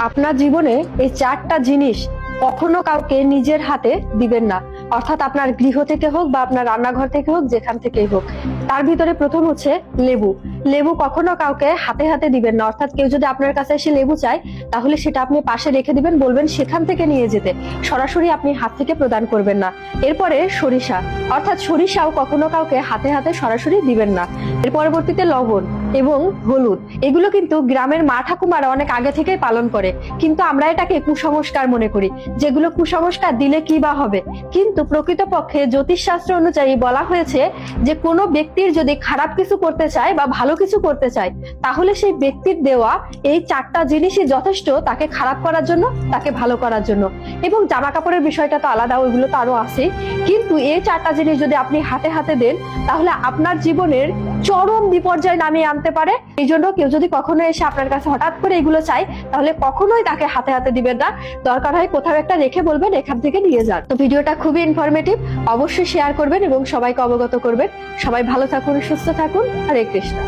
আপনার জীবনে এই চারটা জিনিস কখনো কাউকে নিজের হাতে দিবেন না, অর্থাৎ আপনার গৃহ থেকে হোক বা আপনার রান্নাঘর থেকে হোক, যেখান থেকেই হোক। তার ভিতরে প্রথম হচ্ছে লেবু। লেবু কখনো কাউকে হাতে হাতে দিবেন না, অর্থাৎ কেউ যদি আপনার কাছে এসে লেবু চায় তাহলে সেটা আপনি পাশে রেখে দিবেন, বলবেন সেখান থেকে নিয়ে যেতে, সরাসরি আপনি হাত থেকে প্রদান করবেন না। এরপরে সরিষা, অর্থাৎ সরিষাও কখনো কাউকে হাতে হাতে সরাসরি দিবেন না। এর পরবর্তীতে লবণ এবং হলুদ, এগুলো কিন্তু গ্রামের মা ঠাকুমারা অনেক আগে থেকেই পালন করে, কিন্তু আমরা এটাকে কুসংস্কার মনে করি, যেগুলো কুসংস্কার দিলে কি বা হবে। কিন্তু প্রকৃতপক্ষে জ্যোতিষশাস্ত্র অনুযায়ী বলা হয়েছে যে কোনো ব্যক্তির যদি খারাপ কিছু করতে চায় বা ভালো কিছু করতে চায়, তাহলে সেই ব্যক্তির দেওয়া এই চারটা জিনিসই যথেষ্ট তাকে খারাপ করার জন্য, তাকে ভালো করার জন্য। এবং জামা কাপড়ের বিষয়টা তো আলাদা, ওইগুলো তো আরো আছে, কিন্তু এই চারটা জিনিস যদি আপনি হাতে হাতে দেন তাহলে আপনার জীবনের চরম বিপর্যয় নামিয়ে আনতে পারে। এই জন্য কেউ যদি কখনো এসে আপনার কাছে হঠাৎ করে এগুলো চায় তাহলে কখনোই তাকে হাতে হাতে দিবেন না, দরকার হয় কোথাও একটা রেখে বলবেন এখান থেকে নিয়ে যান। তো ভিডিওটা খুবই ইনফরমেটিভ, অবশ্যই শেয়ার করবেন এবং সবাইকে অবগত করবেন। সবাই ভালো থাকুন, সুস্থ থাকুন। হরে কৃষ্ণ।